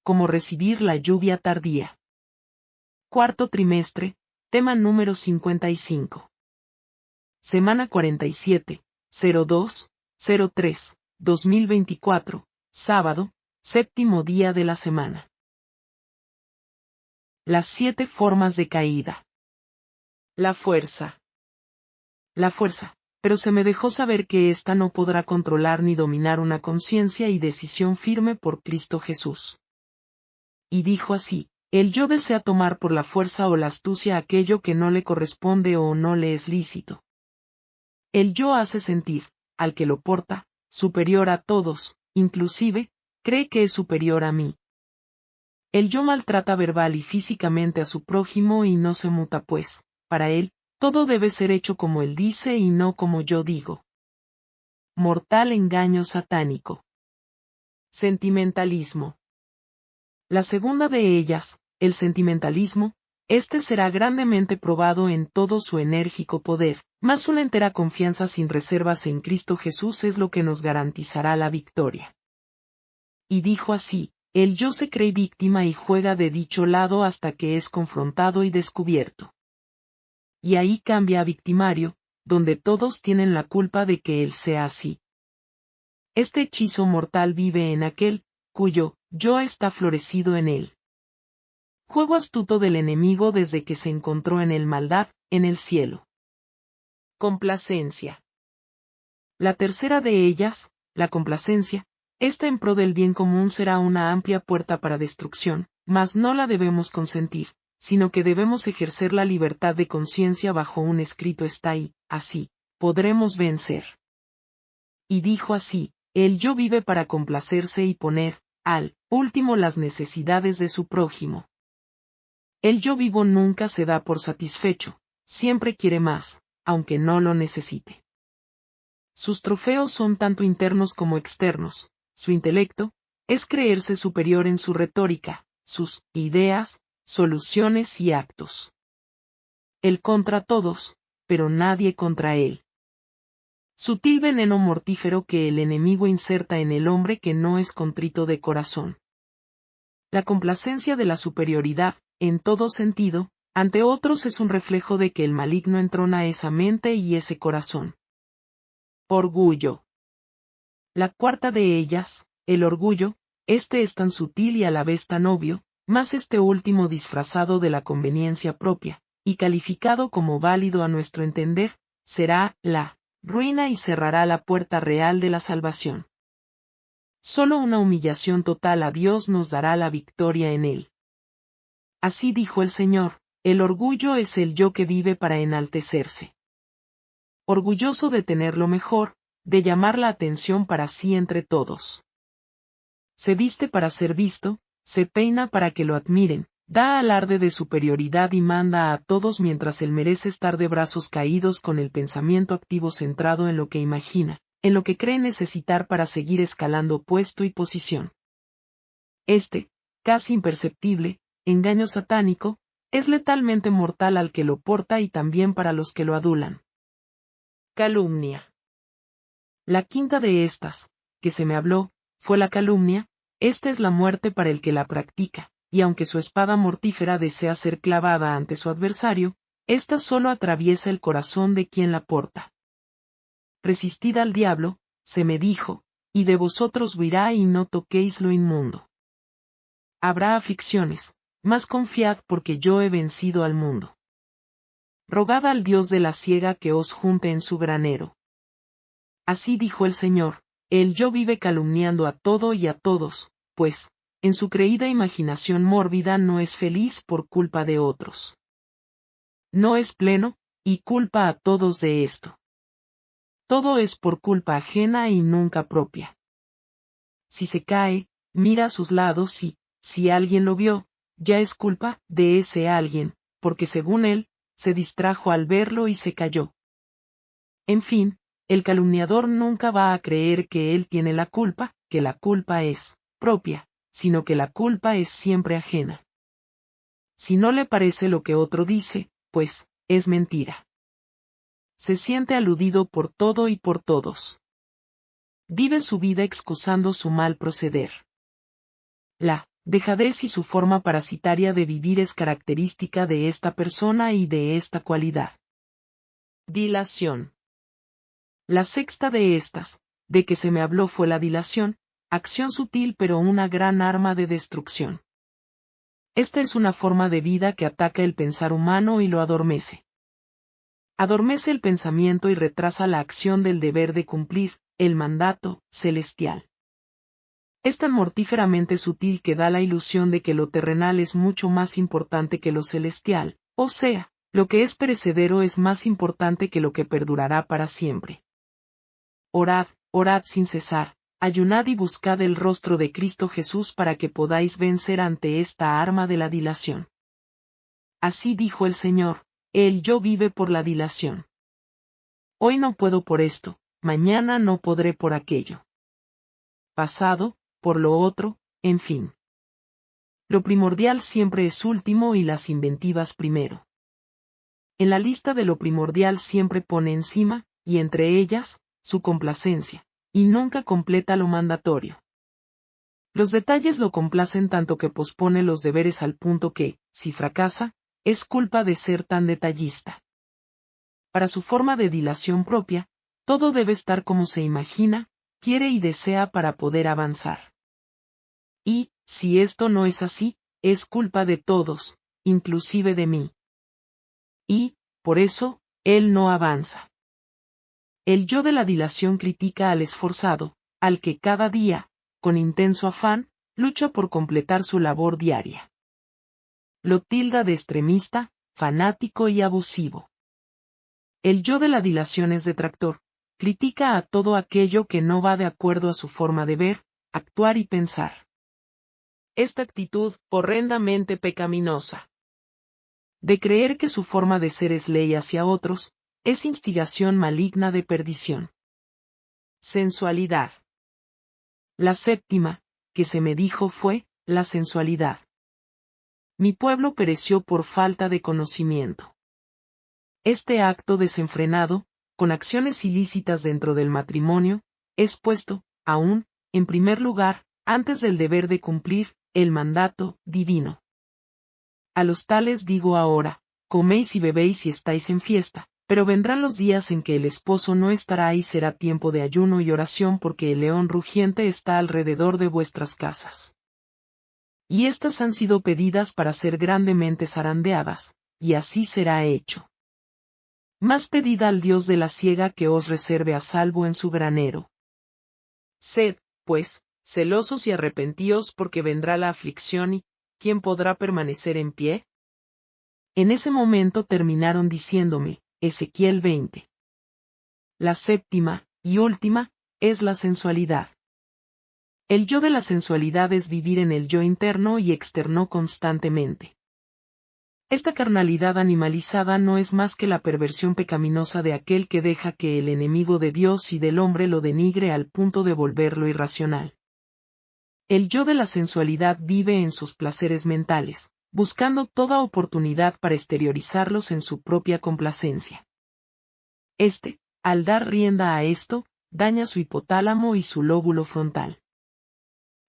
como recibir la lluvia tardía. Cuarto trimestre, tema número 55. Semana 47, 02-03, 2024, sábado, séptimo día de la semana. Las 7 formas de caída. La fuerza. La fuerza, pero se me dejó saber que ésta no podrá controlar ni dominar una conciencia y decisión firme por Cristo Jesús. Y dijo así: el yo desea tomar por la fuerza o la astucia aquello que no le corresponde o no le es lícito. El yo hace sentir, al que lo porta, superior a todos, inclusive, cree que es superior a mí. El yo maltrata verbal y físicamente a su prójimo y no se muta pues, para él, todo debe ser hecho como él dice y no como yo digo. Mortal engaño satánico. Sentimentalismo. La segunda de ellas, el sentimentalismo, este será grandemente probado en todo su enérgico poder, mas una entera confianza sin reservas en Cristo Jesús es lo que nos garantizará la victoria. Y dijo así: el yo se cree víctima y juega de dicho lado hasta que es confrontado y descubierto. Y ahí cambia a victimario, donde todos tienen la culpa de que él sea así. Este hechizo mortal vive en aquel, cuyo yo está florecido en él. Juego astuto del enemigo desde que se encontró en el maldad, en el cielo. Complacencia. La tercera de ellas, la complacencia, esta en pro del bien común será una amplia puerta para destrucción, mas no la debemos consentir, sino que debemos ejercer la libertad de conciencia bajo un escrito está y, así, podremos vencer. Y dijo así: el yo vive para complacerse y poner, al último, las necesidades de su prójimo. El yo vivo nunca se da por satisfecho, siempre quiere más, aunque no lo necesite. Sus trofeos son tanto internos como externos. Su intelecto es creerse superior en su retórica, sus ideas, soluciones y actos. Él contra todos, pero nadie contra él. Sutil veneno mortífero que el enemigo inserta en el hombre que no es contrito de corazón. La complacencia de la superioridad, en todo sentido, ante otros es un reflejo de que el maligno entrona esa mente y ese corazón. Orgullo. La cuarta de ellas, el orgullo, este es tan sutil y a la vez tan obvio, mas este último disfrazado de la conveniencia propia, y calificado como válido a nuestro entender, será la ruina y cerrará la puerta real de la salvación. Solo una humillación total a Dios nos dará la victoria en él. Así dijo el Señor: el orgullo es el yo que vive para enaltecerse. Orgulloso de tener lo mejor, de llamar la atención para sí entre todos. Se viste para ser visto, se peina para que lo admiren, da alarde de superioridad y manda a todos mientras él merece estar de brazos caídos con el pensamiento activo centrado en lo que imagina, en lo que cree necesitar para seguir escalando puesto y posición. Este, casi imperceptible, engaño satánico, es letalmente mortal al que lo porta y también para los que lo adulan. Calumnia. La quinta de estas, que se me habló, fue la calumnia. Esta es la muerte para el que la practica, y aunque su espada mortífera desea ser clavada ante su adversario, ésta solo atraviesa el corazón de quien la porta. Resistid al diablo, se me dijo, y de vosotros huirá y no toquéis lo inmundo. Habrá aflicciones, mas confiad porque yo he vencido al mundo. Rogad al Dios de la siega que os junte en su granero. Así dijo el Señor: el yo vive calumniando a todo y a todos, pues, en su creída imaginación mórbida no es feliz por culpa de otros. No es pleno, y culpa a todos de esto. Todo es por culpa ajena y nunca propia. Si se cae, mira a sus lados y, si alguien lo vio, ya es culpa de ese alguien, porque según él, se distrajo al verlo y se cayó. En fin, el calumniador nunca va a creer que él tiene la culpa, que la culpa es propia, sino que la culpa es siempre ajena. Si no le parece lo que otro dice, pues, es mentira. Se siente aludido por todo y por todos. Vive su vida excusando su mal proceder. La Dejadez y su forma parasitaria de vivir es característica de esta persona y de esta cualidad. Dilación. La sexta de estas, de que se me habló fue la dilación, acción sutil pero una gran arma de destrucción. Esta es una forma de vida que ataca el pensar humano y lo adormece. Adormece el pensamiento y retrasa la acción del deber de cumplir, el mandato celestial. Es tan mortíferamente sutil que da la ilusión de que lo terrenal es mucho más importante que lo celestial, o sea, lo que es perecedero es más importante que lo que perdurará para siempre. Orad, orad sin cesar, ayunad y buscad el rostro de Cristo Jesús para que podáis vencer ante esta arma de la dilación. Así dijo el Señor, el yo vive por la dilación. Hoy no puedo por esto, mañana no podré por aquello. Pasado, por lo otro, en fin. Lo primordial siempre es último y las inventivas primero. En la lista de lo primordial siempre pone encima, y entre ellas, su complacencia, y nunca completa lo mandatorio. Los detalles lo complacen tanto que pospone los deberes al punto que, si fracasa, es culpa de ser tan detallista. Para su forma de dilación propia, todo debe estar como se imagina, quiere y desea para poder avanzar. Y, si esto no es así, es culpa de todos, inclusive de mí. Y, por eso, él no avanza. El yo de la dilación critica al esforzado, al que cada día, con intenso afán, lucha por completar su labor diaria. Lo tilda de extremista, fanático y abusivo. El yo de la dilación es detractor, critica a todo aquello que no va de acuerdo a su forma de ver, actuar y pensar. Esta actitud, horrendamente pecaminosa, de creer que su forma de ser es ley hacia otros, es instigación maligna de perdición. Sensualidad. La séptima, que se me dijo fue, la sensualidad. Mi pueblo pereció por falta de conocimiento. Este acto desenfrenado, con acciones ilícitas dentro del matrimonio, es puesto, aún, en primer lugar, antes del deber de cumplir, el mandato divino. A los tales digo ahora, coméis y bebéis y estáis en fiesta, pero vendrán los días en que el esposo no estará y será tiempo de ayuno y oración porque el león rugiente está alrededor de vuestras casas. Y estas han sido pedidas para ser grandemente zarandeadas, y así será hecho. Más pedid al Dios de la siega que os reserve a salvo en su granero. Sed, pues, celosos y arrepentíos porque vendrá la aflicción y, ¿quién podrá permanecer en pie? En ese momento terminaron diciéndome, Ezequiel 20. La séptima, y última, es la sensualidad. El yo de la sensualidad es vivir en el yo interno y externo constantemente. Esta carnalidad animalizada no es más que la perversión pecaminosa de aquel que deja que el enemigo de Dios y del hombre lo denigre al punto de volverlo irracional. El yo de la sensualidad vive en sus placeres mentales, buscando toda oportunidad para exteriorizarlos en su propia complacencia. Este, al dar rienda a esto, daña su hipotálamo y su lóbulo frontal.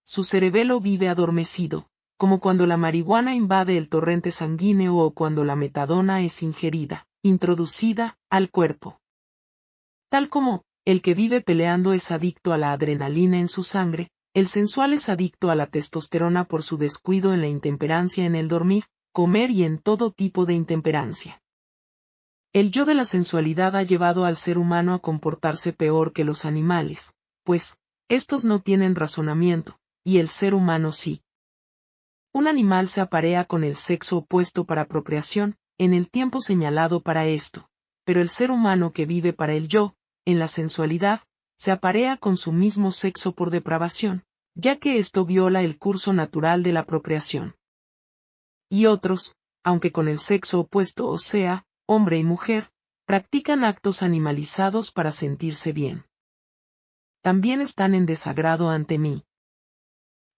Su cerebelo vive adormecido, como cuando la marihuana invade el torrente sanguíneo o cuando la metadona es ingerida, introducida, al cuerpo. Tal como, el que vive peleando es adicto a la adrenalina en su sangre, el sensual es adicto a la testosterona por su descuido en la intemperancia en el dormir, comer y en todo tipo de intemperancia. El yo de la sensualidad ha llevado al ser humano a comportarse peor que los animales, pues, estos no tienen razonamiento, y el ser humano sí. Un animal se aparea con el sexo opuesto para procreación, en el tiempo señalado para esto, pero el ser humano que vive para el yo, en la sensualidad, se aparea con su mismo sexo por depravación, ya que esto viola el curso natural de la procreación. Y otros, aunque con el sexo opuesto o sea, hombre y mujer, practican actos animalizados para sentirse bien. También están en desagrado ante mí.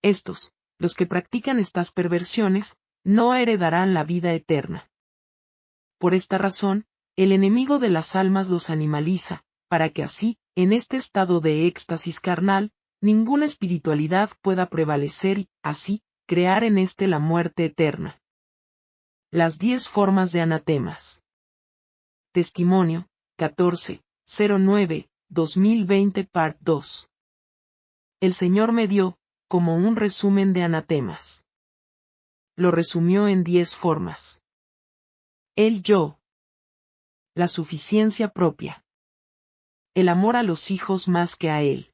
Estos, los que practican estas perversiones, no heredarán la vida eterna. Por esta razón, el enemigo de las almas los animaliza, para que así, en este estado de éxtasis carnal, ninguna espiritualidad pueda prevalecer y, así, crear en éste la muerte eterna. Las 10 formas de anatemas. Testimonio, 14/09/2020 Part 2. El Señor me dio, como un resumen de anatemas. Lo resumió en 10 formas. El yo. La suficiencia propia. El amor a los hijos más que a él.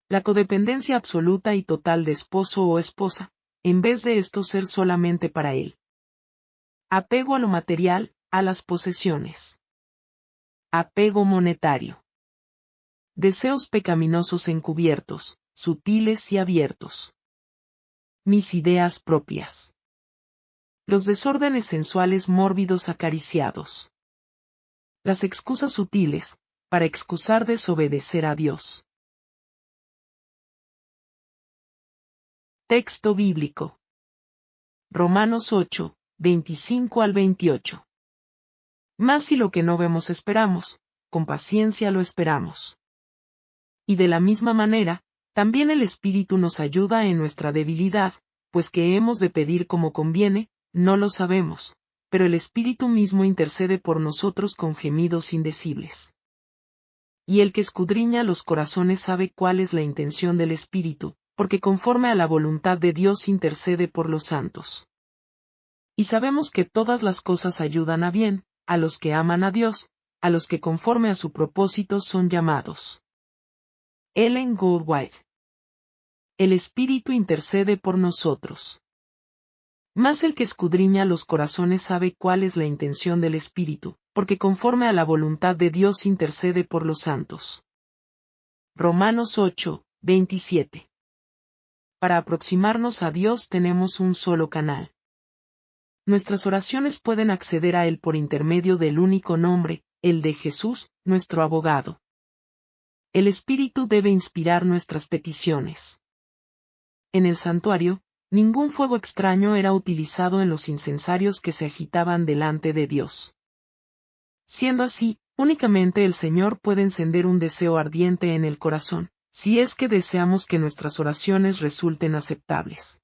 La codependencia absoluta y total de esposo o esposa, en vez de esto ser solamente para él. Apego a lo material, a las posesiones. Apego monetario. Deseos pecaminosos encubiertos, sutiles y abiertos. Mis ideas propias. Los desórdenes sensuales mórbidos acariciados. Las excusas sutiles, para excusar desobedecer a Dios. Texto bíblico. Romanos 8, 25 al 28. Mas si lo que no vemos esperamos, con paciencia lo esperamos. Y de la misma manera, también el Espíritu nos ayuda en nuestra debilidad, pues que hemos de pedir como conviene, no lo sabemos, pero el Espíritu mismo intercede por nosotros con gemidos indecibles. Y el que escudriña los corazones sabe cuál es la intención del Espíritu, porque conforme a la voluntad de Dios intercede por los santos. Y sabemos que todas las cosas ayudan a bien, a los que aman a Dios, a los que conforme a su propósito son llamados. Ellen G. White. El Espíritu intercede por nosotros. Mas el que escudriña los corazones sabe cuál es la intención del Espíritu, porque conforme a la voluntad de Dios intercede por los santos. Romanos 8, 27. Para aproximarnos a Dios tenemos un solo canal. Nuestras oraciones pueden acceder a Él por intermedio del único nombre, el de Jesús, nuestro abogado. El Espíritu debe inspirar nuestras peticiones. En el santuario, ningún fuego extraño era utilizado en los incensarios que se agitaban delante de Dios. Siendo así, únicamente el Señor puede encender un deseo ardiente en el corazón, si es que deseamos que nuestras oraciones resulten aceptables.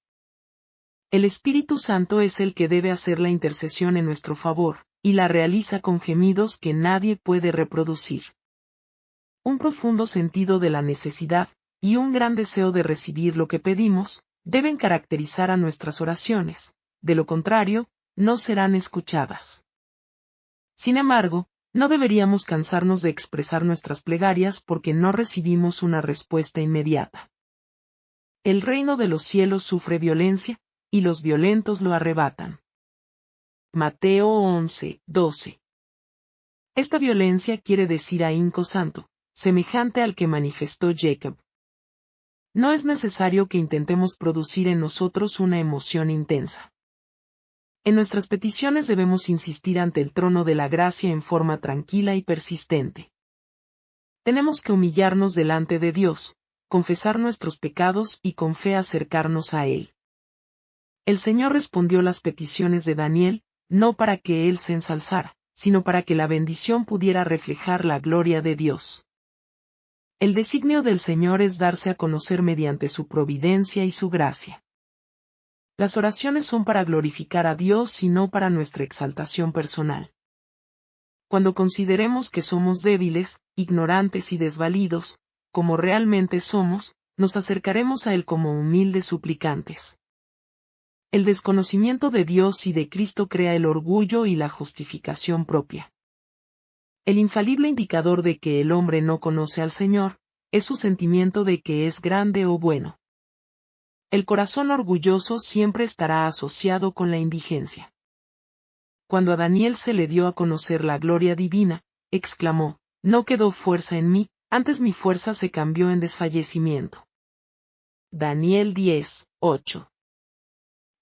El Espíritu Santo es el que debe hacer la intercesión en nuestro favor, y la realiza con gemidos que nadie puede reproducir. Un profundo sentido de la necesidad, y un gran deseo de recibir lo que pedimos, deben caracterizar a nuestras oraciones, de lo contrario, no serán escuchadas. Sin embargo, no deberíamos cansarnos de expresar nuestras plegarias porque no recibimos una respuesta inmediata. El reino de los cielos sufre violencia, y los violentos lo arrebatan. Mateo 11, 12. Esta violencia quiere decir ahínco santo, semejante al que manifestó Jacob. No es necesario que intentemos producir en nosotros una emoción intensa. En nuestras peticiones debemos insistir ante el trono de la gracia en forma tranquila y persistente. Tenemos que humillarnos delante de Dios, confesar nuestros pecados y con fe acercarnos a Él. El Señor respondió las peticiones de Daniel, no para que él se ensalzara, sino para que la bendición pudiera reflejar la gloria de Dios. El designio del Señor es darse a conocer mediante su providencia y su gracia. Las oraciones son para glorificar a Dios y no para nuestra exaltación personal. Cuando consideremos que somos débiles, ignorantes y desvalidos, como realmente somos, nos acercaremos a Él como humildes suplicantes. El desconocimiento de Dios y de Cristo crea el orgullo y la justificación propia. El infalible indicador de que el hombre no conoce al Señor, es su sentimiento de que es grande o bueno. El corazón orgulloso siempre estará asociado con la indigencia. Cuando a Daniel se le dio a conocer la gloria divina, exclamó, no quedó fuerza en mí, antes mi fuerza se cambió en desfallecimiento. Daniel 10, 8.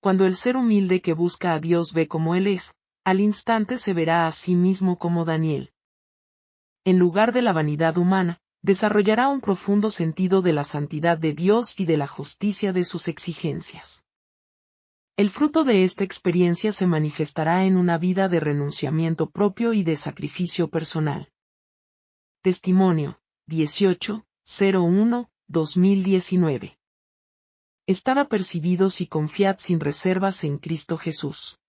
Cuando el ser humilde que busca a Dios ve como Él es, al instante se verá a sí mismo como Daniel. En lugar de la vanidad humana, desarrollará un profundo sentido de la santidad de Dios y de la justicia de sus exigencias. El fruto de esta experiencia se manifestará en una vida de renunciamiento propio y de sacrificio personal. Testimonio, 18/01/2019. Estad apercibidos y confiad sin reservas en Cristo Jesús.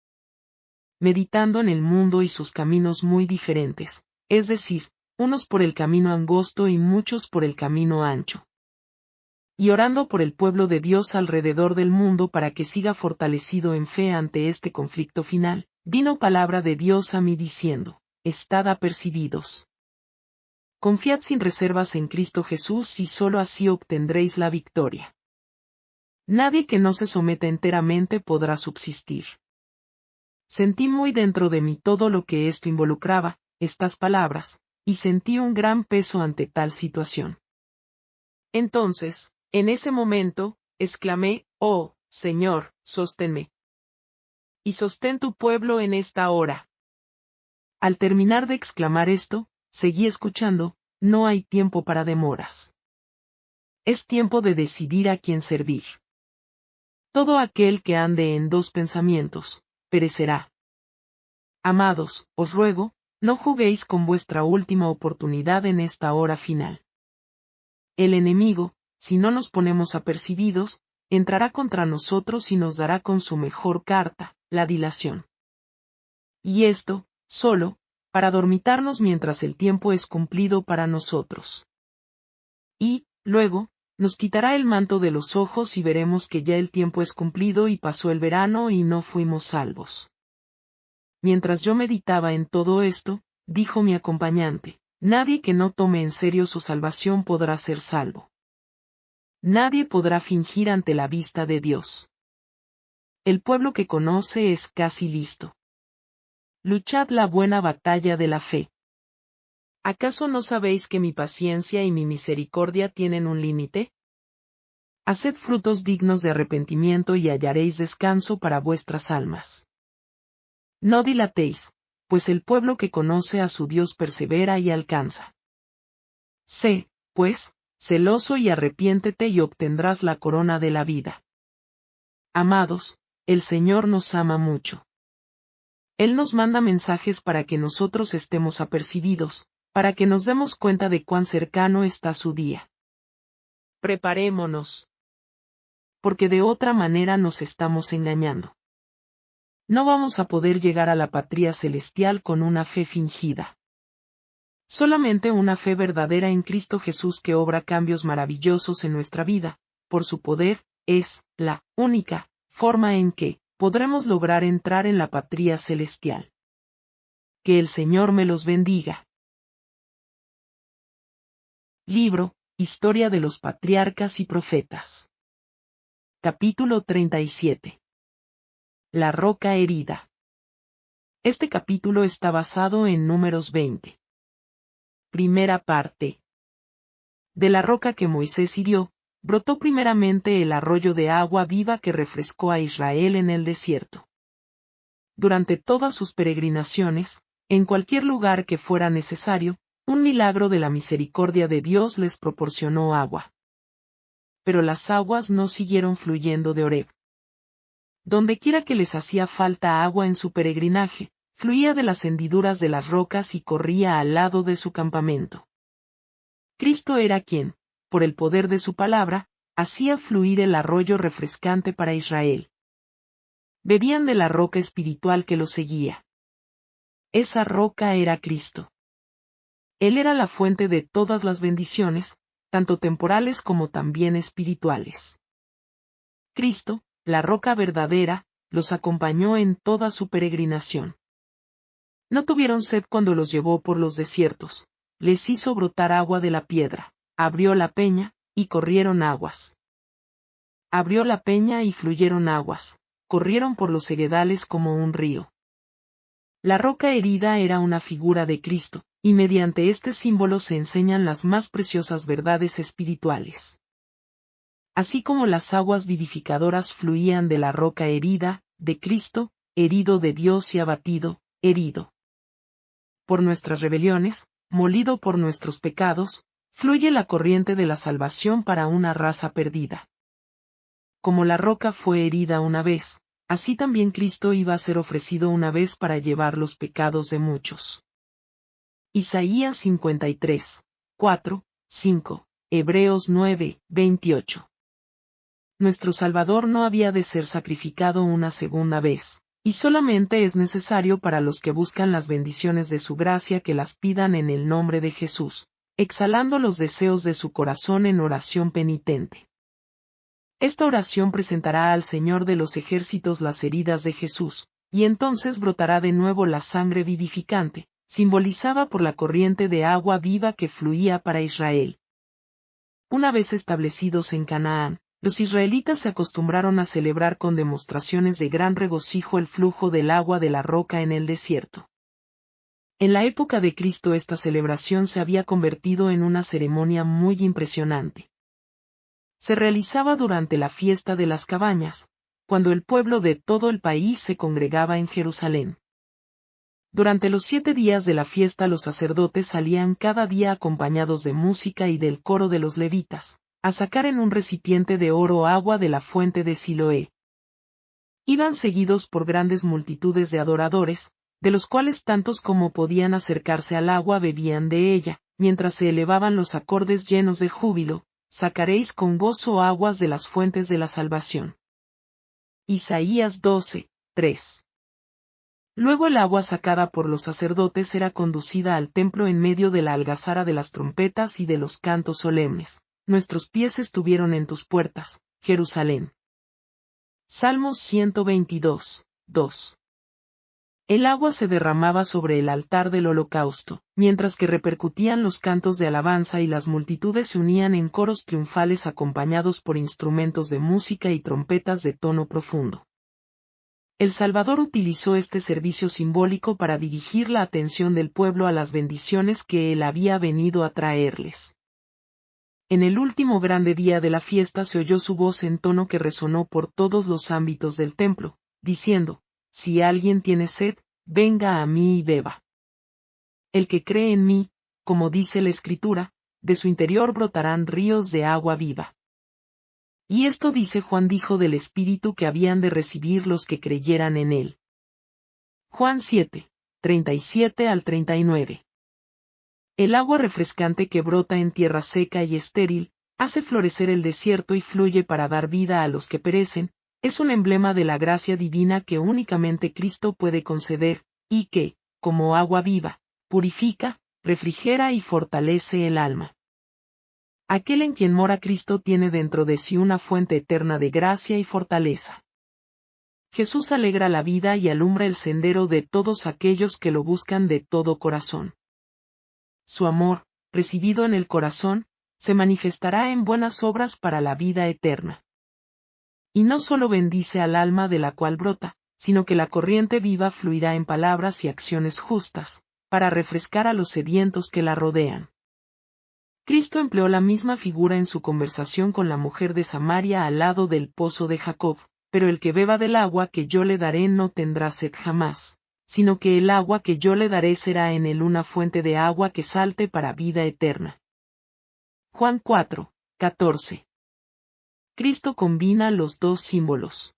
Meditando en el mundo y sus caminos muy diferentes, es decir, unos por el camino angosto y muchos por el camino ancho. Y orando por el pueblo de Dios alrededor del mundo para que siga fortalecido en fe ante este conflicto final, vino palabra de Dios a mí diciendo: estad apercibidos. Confiad sin reservas en Cristo Jesús y sólo así obtendréis la victoria. Nadie que no se someta enteramente podrá subsistir. Sentí muy dentro de mí todo lo que esto involucraba, estas palabras, y sentí un gran peso ante tal situación. Entonces, en ese momento, exclamé: oh, Señor, sosténme. Y sostén tu pueblo en esta hora. Al terminar de exclamar esto, seguí escuchando: no hay tiempo para demoras. Es tiempo de decidir a quién servir. Todo aquel que ande en dos pensamientos, perecerá. Amados, os ruego, no juguéis con vuestra última oportunidad en esta hora final. El enemigo, si no nos ponemos apercibidos, entrará contra nosotros y nos dará con su mejor carta, la dilación. Y esto, solo, para dormitarnos mientras el tiempo es cumplido para nosotros. Y, luego, nos quitará el manto de los ojos y veremos que ya el tiempo es cumplido y pasó el verano y no fuimos salvos. Mientras yo meditaba en todo esto, dijo mi acompañante: nadie que no tome en serio su salvación podrá ser salvo. Nadie podrá fingir ante la vista de Dios. El pueblo que conoce es casi listo. Luchad la buena batalla de la fe. ¿Acaso no sabéis que mi paciencia y mi misericordia tienen un límite? Haced frutos dignos de arrepentimiento y hallaréis descanso para vuestras almas. No dilatéis, pues el pueblo que conoce a su Dios persevera y alcanza. Sé, pues, celoso y arrepiéntete y obtendrás la corona de la vida. Amados, el Señor nos ama mucho. Él nos manda mensajes para que nosotros estemos apercibidos, para que nos demos cuenta de cuán cercano está su día. Preparémonos. Porque de otra manera nos estamos engañando. No vamos a poder llegar a la patria celestial con una fe fingida. Solamente una fe verdadera en Cristo Jesús que obra cambios maravillosos en nuestra vida, por su poder, es la única forma en que podremos lograr entrar en la patria celestial. Que el Señor me los bendiga. Libro, Historia de los Patriarcas y Profetas. Capítulo 37. La roca herida. Este capítulo está basado en Números 20. Primera parte. De la roca que Moisés hirió, brotó primeramente el arroyo de agua viva que refrescó a Israel en el desierto. Durante todas sus peregrinaciones, en cualquier lugar que fuera necesario, un milagro de la misericordia de Dios les proporcionó agua. Pero las aguas no siguieron fluyendo de Horeb. Dondequiera que les hacía falta agua en su peregrinaje, fluía de las hendiduras de las rocas y corría al lado de su campamento. Cristo era quien, por el poder de su palabra, hacía fluir el arroyo refrescante para Israel. Bebían de la roca espiritual que los seguía. Esa roca era Cristo. Él era la fuente de todas las bendiciones, tanto temporales como también espirituales. Cristo, la roca verdadera, los acompañó en toda su peregrinación. No tuvieron sed cuando los llevó por los desiertos, les hizo brotar agua de la piedra, abrió la peña, y corrieron aguas. Abrió la peña y fluyeron aguas, corrieron por los sequedales como un río. La roca herida era una figura de Cristo, y mediante este símbolo se enseñan las más preciosas verdades espirituales. Así como las aguas vivificadoras fluían de la roca herida, de Cristo, herido de Dios y abatido, herido por nuestras rebeliones, molido por nuestros pecados, fluye la corriente de la salvación para una raza perdida. Como la roca fue herida una vez, así también Cristo iba a ser ofrecido una vez para llevar los pecados de muchos. Isaías 53, 4, 5, Hebreos 9, 28. nuestro Salvador no había de ser sacrificado una segunda vez, y solamente es necesario para los que buscan las bendiciones de su gracia que las pidan en el nombre de Jesús, exhalando los deseos de su corazón en oración penitente. Esta oración presentará al Señor de los ejércitos las heridas de Jesús, y entonces brotará de nuevo la sangre vivificante, simbolizada por la corriente de agua viva que fluía para Israel. Una vez establecidos en Canaán, los israelitas se acostumbraron a celebrar con demostraciones de gran regocijo el flujo del agua de la roca en el desierto. En la época de Cristo esta celebración se había convertido en una ceremonia muy impresionante. Se realizaba durante la fiesta de las cabañas, cuando el pueblo de todo el país se congregaba en Jerusalén. Durante los 7 días de la fiesta los sacerdotes salían cada día acompañados de música y del coro de los levitas, a sacar en un recipiente de oro agua de la fuente de Siloé. Iban seguidos por grandes multitudes de adoradores, de los cuales tantos como podían acercarse al agua bebían de ella, mientras se elevaban los acordes llenos de júbilo: sacaréis con gozo aguas de las fuentes de la salvación. Isaías 12, 3. Luego el agua sacada por los sacerdotes era conducida al templo en medio de la algazara de las trompetas y de los cantos solemnes. Nuestros pies estuvieron en tus puertas, Jerusalén. Salmos 122, 2. El agua se derramaba sobre el altar del holocausto, mientras que repercutían los cantos de alabanza y las multitudes se unían en coros triunfales acompañados por instrumentos de música y trompetas de tono profundo. El Salvador utilizó este servicio simbólico para dirigir la atención del pueblo a las bendiciones que Él había venido a traerles. En el último grande día de la fiesta se oyó su voz en tono que resonó por todos los ámbitos del templo, diciendo: si alguien tiene sed, venga a mí y beba. El que cree en mí, como dice la Escritura, de su interior brotarán ríos de agua viva. Y esto dice Juan, dijo del Espíritu que habían de recibir los que creyeran en él. Juan 7, 37 al 39. El agua refrescante que brota en tierra seca y estéril, hace florecer el desierto y fluye para dar vida a los que perecen, es un emblema de la gracia divina que únicamente Cristo puede conceder, y que, como agua viva, purifica, refrigera y fortalece el alma. Aquel en quien mora Cristo tiene dentro de sí una fuente eterna de gracia y fortaleza. Jesús alegra la vida y alumbra el sendero de todos aquellos que lo buscan de todo corazón. Su amor, recibido en el corazón, se manifestará en buenas obras para la vida eterna. Y no solo bendice al alma de la cual brota, sino que la corriente viva fluirá en palabras y acciones justas, para refrescar a los sedientos que la rodean. Cristo empleó la misma figura en su conversación con la mujer de Samaria al lado del pozo de Jacob: pero el que beba del agua que yo le daré no tendrá sed jamás, sino que el agua que yo le daré será en él una fuente de agua que salte para vida eterna. Juan 4, 14. Cristo combina los dos símbolos.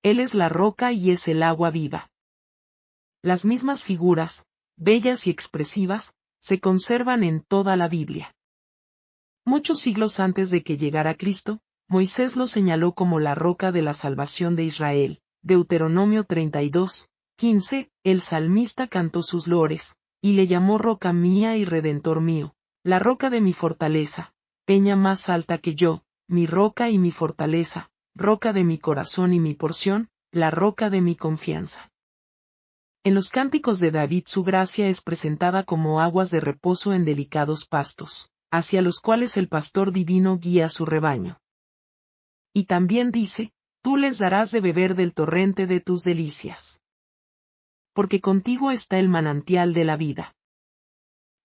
Él es la roca y es el agua viva. Las mismas figuras, bellas y expresivas, se conservan en toda la Biblia. Muchos siglos antes de que llegara Cristo, Moisés lo señaló como la roca de la salvación de Israel. Deuteronomio 32, 15, el salmista cantó sus loores, y le llamó roca mía y redentor mío, la roca de mi fortaleza, peña más alta que yo, mi roca y mi fortaleza, roca de mi corazón y mi porción, la roca de mi confianza. En los cánticos de David su gracia es presentada como aguas de reposo en delicados pastos, hacia los cuales el pastor divino guía a su rebaño. Y también dice: tú les darás de beber del torrente de tus delicias. Porque contigo está el manantial de la vida.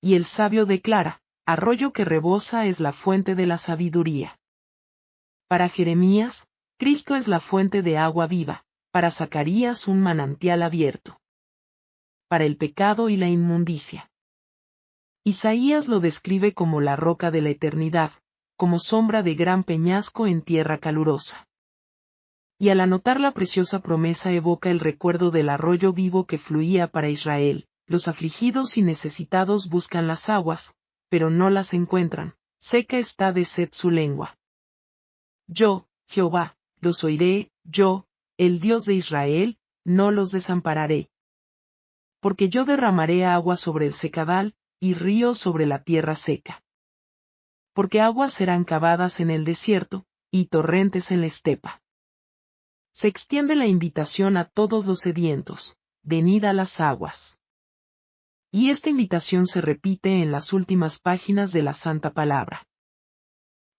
Y el sabio declara: arroyo que rebosa es la fuente de la sabiduría. Para Jeremías, Cristo es la fuente de agua viva, para Zacarías un manantial abierto. Para el pecado y la inmundicia. Isaías lo describe como la roca de la eternidad, como sombra de gran peñasco en tierra calurosa. Y al anotar la preciosa promesa evoca el recuerdo del arroyo vivo que fluía para Israel: los afligidos y necesitados buscan las aguas, pero no las encuentran, seca está de sed su lengua. Yo, Jehová, los oiré, yo, el Dios de Israel, no los desampararé. Porque yo derramaré agua sobre el secadal, y ríos sobre la tierra seca. Porque aguas serán cavadas en el desierto, y torrentes en la estepa. Se extiende la invitación a todos los sedientos, venid a las aguas. Y esta invitación se repite en las últimas páginas de la Santa Palabra.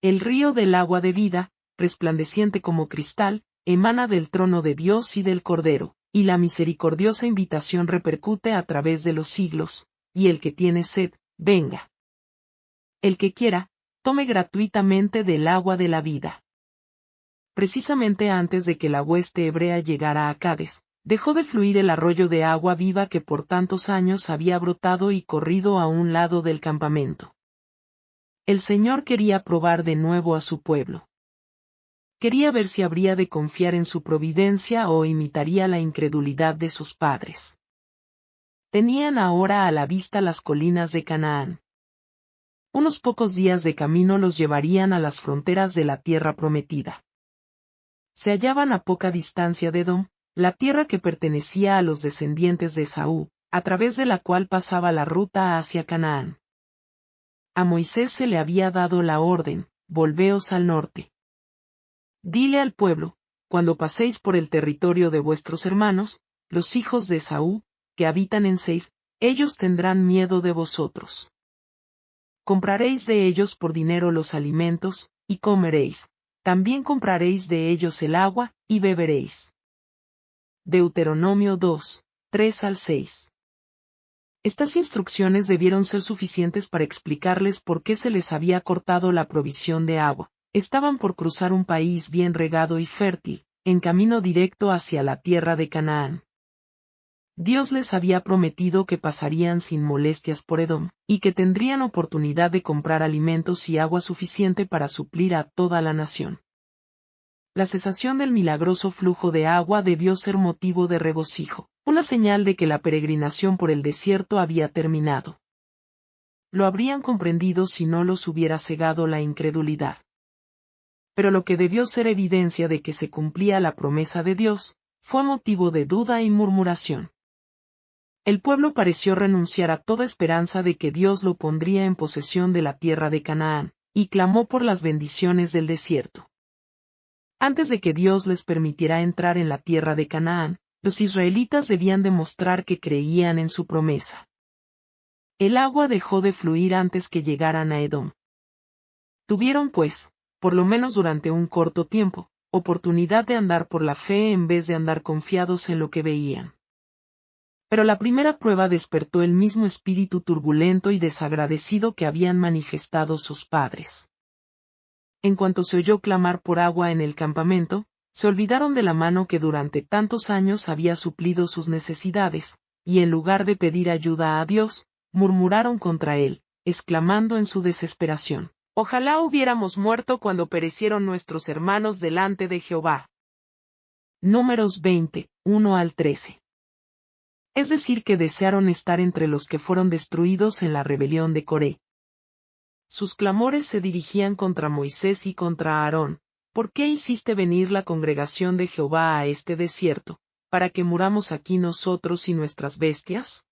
El río del agua de vida, resplandeciente como cristal, emana del trono de Dios y del Cordero, y la misericordiosa invitación repercute a través de los siglos, y el que tiene sed, venga. El que quiera, tome gratuitamente del agua de la vida. Precisamente antes de que la hueste hebrea llegara a Cades, dejó de fluir el arroyo de agua viva que por tantos años había brotado y corrido a un lado del campamento. El Señor quería probar de nuevo a su pueblo. Quería ver si habría de confiar en su providencia o imitaría la incredulidad de sus padres. Tenían ahora a la vista las colinas de Canaán. Unos pocos días de camino los llevarían a las fronteras de la tierra prometida. Se hallaban a poca distancia de Edom, la tierra que pertenecía a los descendientes de Esaú, a través de la cual pasaba la ruta hacia Canaán. A Moisés se le había dado la orden, volveos al norte. Dile al pueblo, cuando paséis por el territorio de vuestros hermanos, los hijos de Esaú, que habitan en Seir, ellos tendrán miedo de vosotros. Compraréis de ellos por dinero los alimentos, y comeréis, también compraréis de ellos el agua, y beberéis. Deuteronomio 2, 3-6. Estas instrucciones debieron ser suficientes para explicarles por qué se les había cortado la provisión de agua. Estaban por cruzar un país bien regado y fértil, en camino directo hacia la tierra de Canaán. Dios les había prometido que pasarían sin molestias por Edom, y que tendrían oportunidad de comprar alimentos y agua suficiente para suplir a toda la nación. La cesación del milagroso flujo de agua debió ser motivo de regocijo, una señal de que la peregrinación por el desierto había terminado. Lo habrían comprendido si no los hubiera cegado la incredulidad. Pero lo que debió ser evidencia de que se cumplía la promesa de Dios, fue motivo de duda y murmuración. El pueblo pareció renunciar a toda esperanza de que Dios lo pondría en posesión de la tierra de Canaán, y clamó por las bendiciones del desierto. Antes de que Dios les permitiera entrar en la tierra de Canaán, los israelitas debían demostrar que creían en su promesa. El agua dejó de fluir antes que llegaran a Edom. Tuvieron pues, por lo menos durante un corto tiempo, oportunidad de andar por la fe en vez de andar confiados en lo que veían. Pero la primera prueba despertó el mismo espíritu turbulento y desagradecido que habían manifestado sus padres. En cuanto se oyó clamar por agua en el campamento, se olvidaron de la mano que durante tantos años había suplido sus necesidades, y en lugar de pedir ayuda a Dios, murmuraron contra él, exclamando en su desesperación: «Ojalá hubiéramos muerto cuando perecieron nuestros hermanos delante de Jehová». Números 20, 1-13. Es decir que desearon estar entre los que fueron destruidos en la rebelión de Coré. Sus clamores se dirigían contra Moisés y contra Aarón: ¿por qué hiciste venir la congregación de Jehová a este desierto, para que muramos aquí nosotros y nuestras bestias?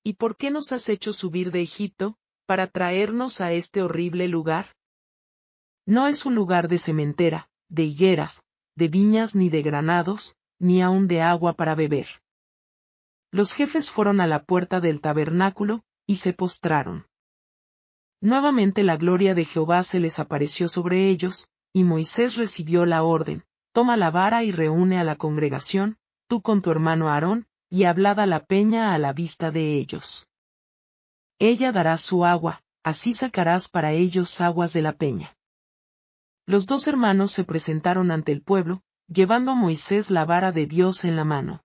¿Y por qué nos has hecho subir de Egipto, para traernos a este horrible lugar? No es un lugar de sementera, de higueras, de viñas ni de granados, ni aun de agua para beber. Los jefes fueron a la puerta del tabernáculo, y se postraron. Nuevamente la gloria de Jehová se les apareció sobre ellos, y Moisés recibió la orden: toma la vara y reúne a la congregación, tú con tu hermano Aarón, y hablad a la peña a la vista de ellos. Ella dará su agua, así sacarás para ellos aguas de la peña. Los dos hermanos se presentaron ante el pueblo, llevando a Moisés la vara de Dios en la mano.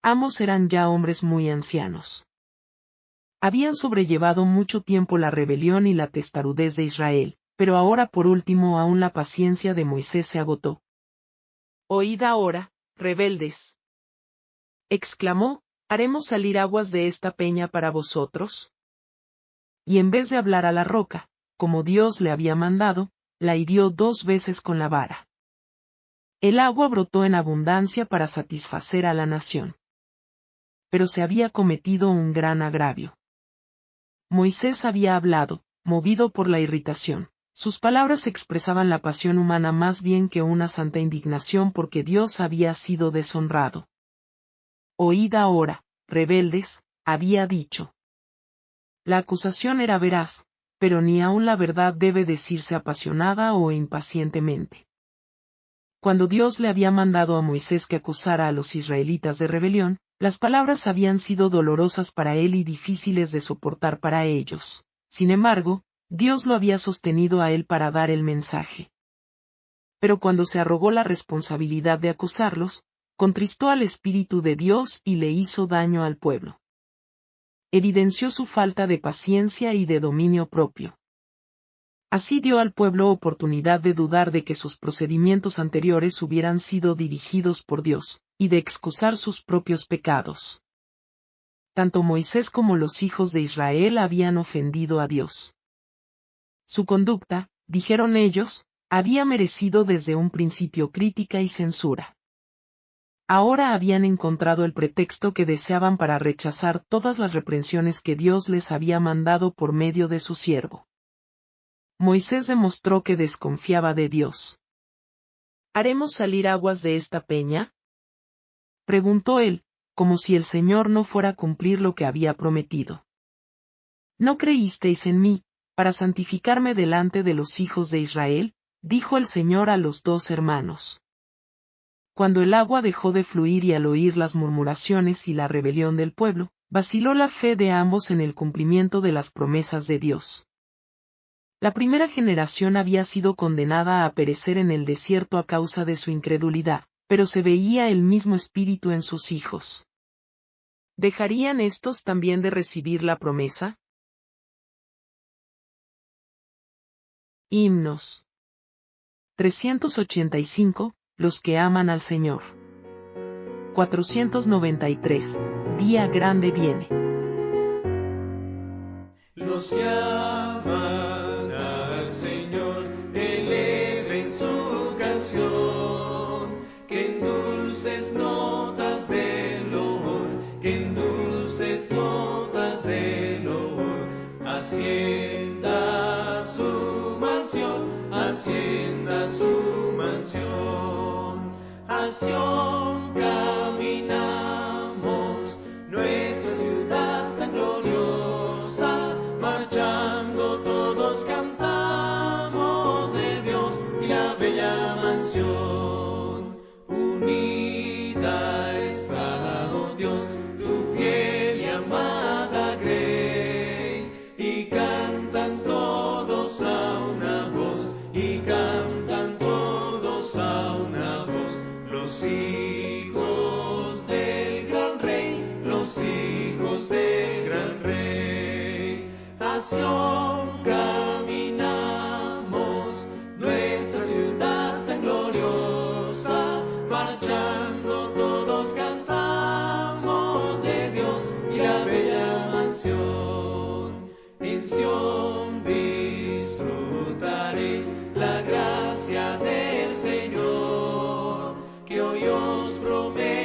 Ambos eran ya hombres muy ancianos. Habían sobrellevado mucho tiempo la rebelión y la testarudez de Israel, pero ahora por último aún la paciencia de Moisés se agotó. «Oíd ahora, rebeldes», exclamó, «¿haremos salir aguas de esta peña para vosotros?». Y en vez de hablar a la roca, como Dios le había mandado, la hirió 2 veces con la vara. El agua brotó en abundancia para satisfacer a la nación. Pero se había cometido un gran agravio. Moisés había hablado, movido por la irritación. Sus palabras expresaban la pasión humana más bien que una santa indignación porque Dios había sido deshonrado. Oíd ahora, rebeldes, había dicho. La acusación era veraz, pero ni aun la verdad debe decirse apasionada o impacientemente. Cuando Dios le había mandado a Moisés que acusara a los israelitas de rebelión, las palabras habían sido dolorosas para él y difíciles de soportar para ellos. Sin embargo, Dios lo había sostenido a él para dar el mensaje. Pero cuando se arrogó la responsabilidad de acusarlos, contristó al Espíritu de Dios y le hizo daño al pueblo. Evidenció su falta de paciencia y de dominio propio. Así dio al pueblo oportunidad de dudar de que sus procedimientos anteriores hubieran sido dirigidos por Dios, y de excusar sus propios pecados. Tanto Moisés como los hijos de Israel habían ofendido a Dios. Su conducta, dijeron ellos, había merecido desde un principio crítica y censura. Ahora habían encontrado el pretexto que deseaban para rechazar todas las reprensiones que Dios les había mandado por medio de su siervo. Moisés demostró que desconfiaba de Dios. ¿Haremos salir aguas de esta peña?, preguntó él, como si el Señor no fuera a cumplir lo que había prometido. ¿No creísteis en mí, para santificarme delante de los hijos de Israel?, dijo el Señor a los 2 hermanos. Cuando el agua dejó de fluir y al oír las murmuraciones y la rebelión del pueblo, vaciló la fe de ambos en el cumplimiento de las promesas de Dios. La primera generación había sido condenada a perecer en el desierto a causa de su incredulidad, pero se veía el mismo espíritu en sus hijos. ¿Dejarían estos también de recibir la promesa? Himnos. 385, los que aman al Señor. 493, día grande viene. Los que aman al Señor, eleven su canción, que en dulces notas de loor, que en dulces notas de loor, ascienda su mansión, ascienda su mansión. A Sión caminamos, nuestra ciudad tan gloriosa, marchando todos cantamos de Dios y la bella mansión. Unida está, oh Dios, tu fiel y amada grey, y cantan todos a una voz, y cantan todos a una voz, los hijos del gran rey, los hijos del gran rey. A Sión caminamos, nuestra ciudad tan gloriosa, marchando todos cantamos de Dios y la bella mansión. En Sión disfrutaréis la gracia del Señor, que hoy os promete